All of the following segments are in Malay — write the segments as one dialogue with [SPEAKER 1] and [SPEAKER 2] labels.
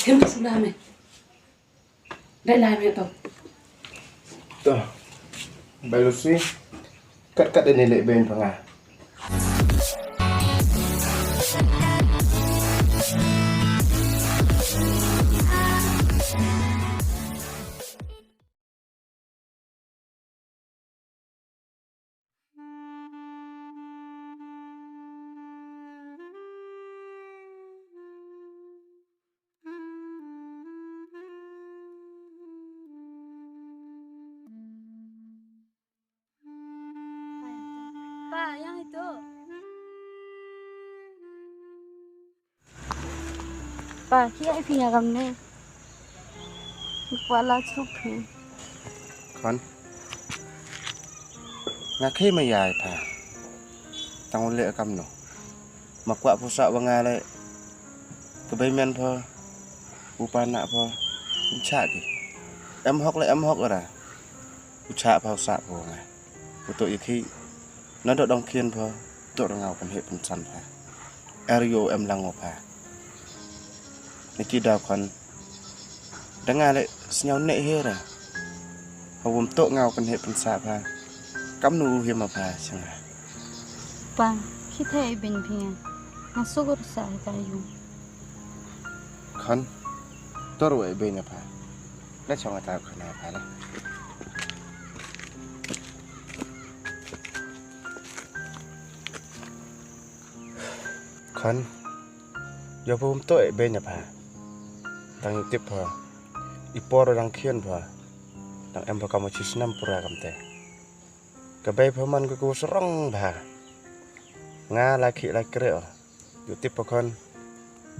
[SPEAKER 1] Kiếm được xuống làm này. Đây làm này tao.
[SPEAKER 2] Tuh, Mbak Lucy, kat dan nenek ben pengah.
[SPEAKER 3] Pak, yang itu. Pak, kia punya kamu. Kepala cukup.
[SPEAKER 2] Con, ngạc khi mà dài thà, tăng lệ cầm nổ, mặc quạ phụ sợ bằng ngà lại, cái bay men phơ, upan nạ phơ, cũng chạ kì, em hóc rồi à, cũng chạ phao sạ phơ ngà, của tụi khi nó đợi đông kiên phơ, tụi nó ngào phần hệ phần săn phà, Ario em lăng ngọc phà, này chỉ đào con, đã ngà lại nhau nệ hết à. Hầu tụi ngào phần hệ phần sạ phà, cắm nu hiểm mà phà chẳng à.
[SPEAKER 3] Pak, kita ibin punya. Masuk urusan kayu.
[SPEAKER 2] Con, tôi rồi bên nhà phà, nó cho người ta khả năng phà đấy. Con, giờ hôm tôi bên nhà phà, đang tiếp phà, ipo rồi đang khiên phà, đang em phà kamu cisnam pura kamte. Cái bay phà man cái serong phà, nga laki reo, yo tiếp phà con.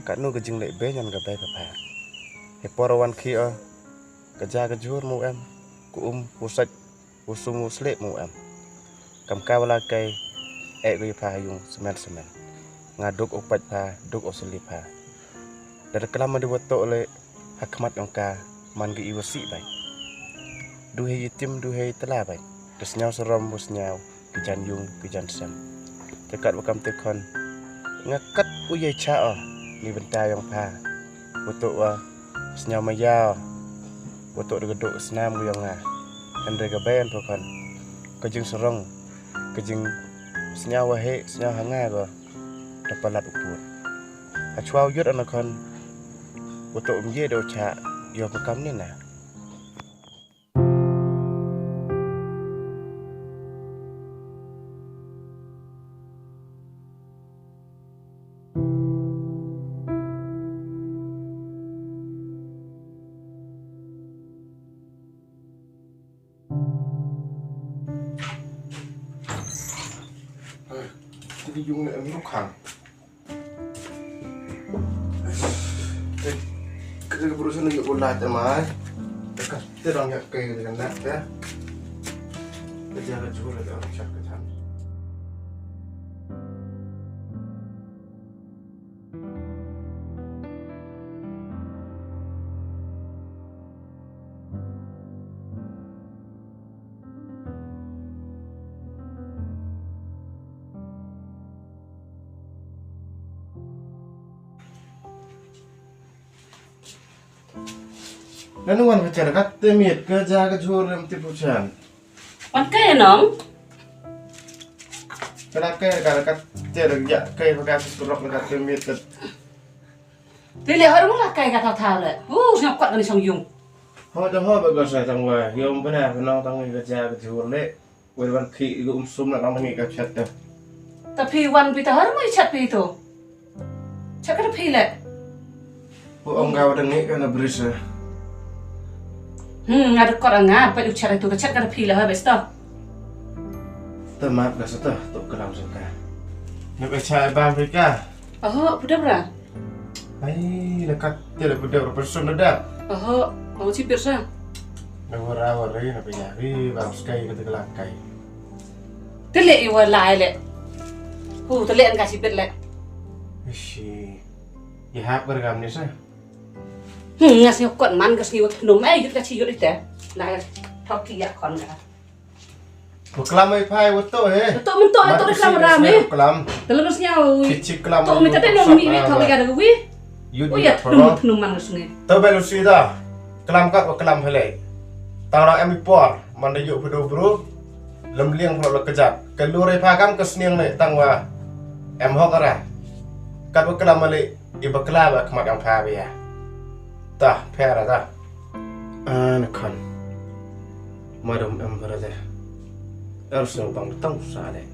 [SPEAKER 2] Kat nu gejing lek be nyan gabai papa. He porawan ki keja kejur mu em. Ku pusat usumu slek mu em. Kam kawala kai ri pa yung semen. Ngaduk opat pa, duk osli pa. Dari kelama diwoto le hakmat yang ka man gi iwasi bai. Duhe yitim duhe tela bai. Desnyau serom busnyau pijan yung pijan sem. Dekat wakam tekon ngakat uyai cha ni bentar yang pa untuk senyum mayau untuk duduk senam yang Andre gaben pokon kejing serong kejing senyum wahe senyum hanga go dapat lat upur acuau yut anakon untuk umye do cha yo makam ni na Jadi yung em lúc hàng cái berusaha nunggu ulat emang dekat terang ya kayak dengan nak ya kerja juga ada orang cakap kan Lalu wan bicara kat temit kerja kejur yang tipu chan.
[SPEAKER 1] Con cây nóng.
[SPEAKER 2] Kalau kat tiada ya kayak pakai surat kat temit kat.
[SPEAKER 1] Thế liệu nó là cây gà thao lại. Nó quặn cái sông dùng.
[SPEAKER 2] Họ cho họ bagus saya tangwa. Yom benar kenal tangi kerja kejur le. Wan ki sum nak tangi kat chat dah.
[SPEAKER 1] Tapi wan pita har mau chat pito. Chat kan pile.
[SPEAKER 2] Ông kau dengi kan berisa.
[SPEAKER 1] Ada orang ngap pada ucara itu chat kan pile har besto.
[SPEAKER 2] Maaf dah setah tuk kelam suka. Nak baca Ibn Afrika.
[SPEAKER 1] Budak berapa?
[SPEAKER 2] Ai dekat tiada budak person dah.
[SPEAKER 1] Mau cipir sa.
[SPEAKER 2] Nawar-nawar ni nak nyari bang sekali kata kelakai.
[SPEAKER 1] Tele iwa lai le. Tele an kasih pir le.
[SPEAKER 2] Ishi. Ya hak bergam ni sah.
[SPEAKER 1] Ngasih kuat man kasih iwa num yuk kasih yuk itu. Lai thok kia kon ka.
[SPEAKER 2] Kelam ai pai woto he.
[SPEAKER 1] Tok mentok itu reklam rame.
[SPEAKER 2] Kelam.
[SPEAKER 1] Terusnya.
[SPEAKER 2] Kicik kelam.
[SPEAKER 1] Tok minta teh nomi ni thok ka wi. Oh ya tenung man sungai.
[SPEAKER 2] Tau belu si dah. Kelam kat wa kelam helai. Tang ra em por man de yu pdo bro. Lem liang pro kejap. Kelure phakam ke sniang ne tang wa em hok ara. Kat wa kelam male iba kela ba kmat yang pha be ya. Tah phera ta. An kan. Madam em berada. Harus yang bang tang sa le.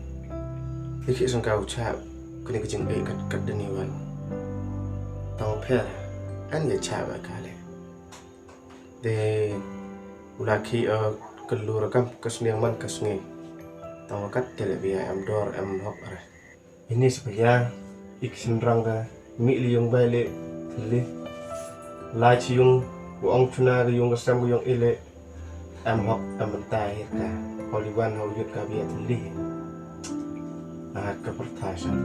[SPEAKER 2] Iki sang kau chap. Kini kecing be kat deni wan. Tang phera. An ye chap ba kale. De ulaki kelur kam kesniang man kesngi tawakat televia am dor am hok ara ini supaya iksin rangga mi liung baile li la chiung uang tuna ga yung gasam yung ile am hok am tai ka holiwan ho yut ka bia li ka pertasan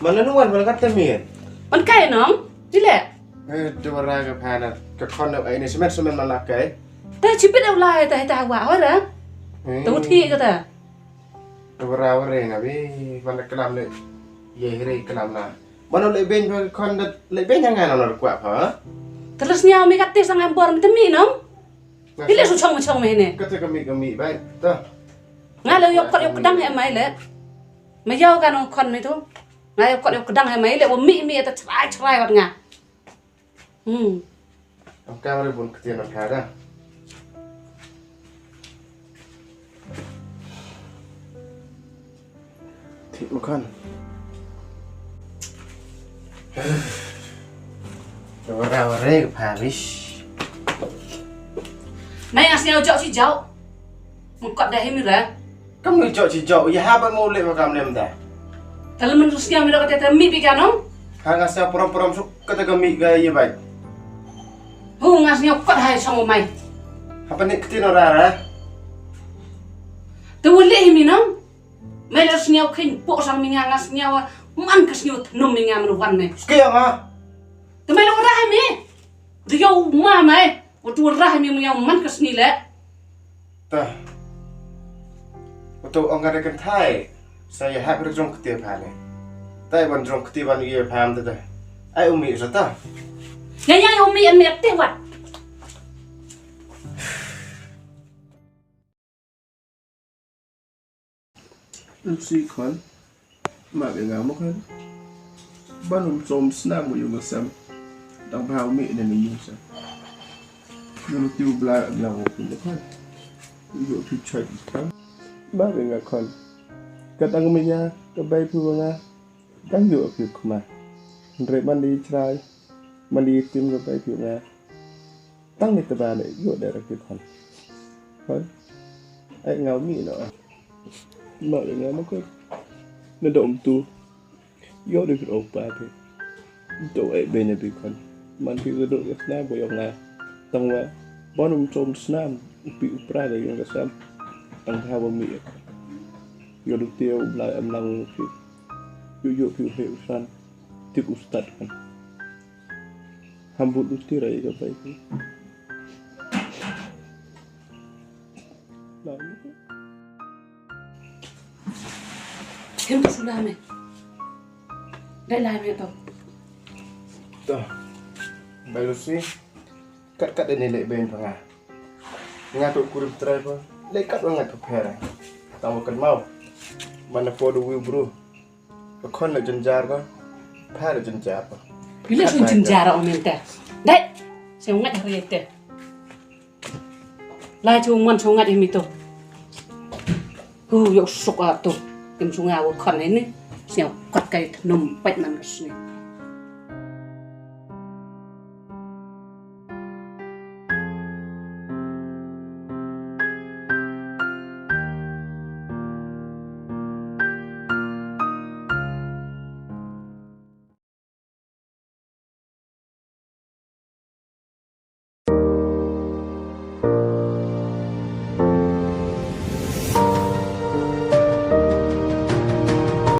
[SPEAKER 2] mana nuan bal kat temin
[SPEAKER 1] Man kai nong, jile.
[SPEAKER 2] dewara ga phana ka khon ai ni semen man la kai
[SPEAKER 1] Ta chipit au lai ta wa ora. Tu thi ka ta.
[SPEAKER 2] dewara ware nga bi man kelam le ye re kelam na mana le ben ba khon le ben yang ngana na kwa pha
[SPEAKER 1] Terus nyau mi katis sang empor mi temi nong. Dile su chong me ne.
[SPEAKER 2] ka te kami bai ta
[SPEAKER 1] Ngalo yok kedang he mai le. Ma yau ka no kon mi tu. Ngalo yok kedang he mai le wo mi ta chrai wat nga.
[SPEAKER 2] am kamera bun ketian na kada thik makan dewara ware ga pha bis
[SPEAKER 1] Nay as nyau jok si jauh. Mukot dah mi ra.
[SPEAKER 2] kam ni chok chi chok ya ha ba mo le ma kam lem da
[SPEAKER 1] Kalau menurut nyau mi ra kata mi pi ka nong.
[SPEAKER 2] ha nga sa prom suk kata kami ga ye bai
[SPEAKER 1] Hu ngas nyau kot hai song mai.
[SPEAKER 2] apa ni ketian ora
[SPEAKER 1] Tu le mi nong. Mai la nyau khin po sang mi ngas nyau man kas nyau thnum mi ngam ru wan ne.
[SPEAKER 2] Sekian ah.
[SPEAKER 1] Tu mai lo ra mi. Tu yo ma mai. Wo tu ra mi nyau man kas ni le.
[SPEAKER 2] Tah. Untuk orang ada kentai, saya hak berjong ketiap hari. Tapi berjong ketiap hari ia paham tu dah. Ai umi sata.
[SPEAKER 1] Nyai umi an mi te wat.
[SPEAKER 2] Si kon, mak yang ngamuk kan. Ban som senang mu yung masam. Tang paham umi dan ni yung sam. Dulu tiu bela bilang pun kan. Dulu tu cai kan. Ba yang kon. Katang minya, kebai pu nga. Tang yo pu kuma. Re mandi cerai. Mandi tim kebai pu nga. Tang ni teba le yo dari pu kon. Kon. Ai ngau mi no. Mak yang ngamuk kan. Nadom tu. Yo được ổn ba thì tụi ấy bên này bị con mình thì được cái nam của ông này tông mà bọn ông trộm nam bị ra để dùng cái sam ăn theo bơm miệng yo được tiêu lại âm lăng thì yo phiêu phiêu san tiếp ustad kan hambut được tiêu đấy cho vậy lại
[SPEAKER 1] Thêm một số đam này. Đây là mẹ tao.
[SPEAKER 2] Tuh, baik Lucy, kat ini lek ben panga. Ngatuk kurip try pa, lek kat ngat pera. tang makan mau mana fodo wiu bro kon la jenjar ko pa la jenjar ko
[SPEAKER 1] Bila sun jenjara om ente. Dai, saya ngat hari itu. Lai cuma sungat ini tu. Yuk sok tu. Tim sungai aku kan ini. Saya kat kai num pet man kesini.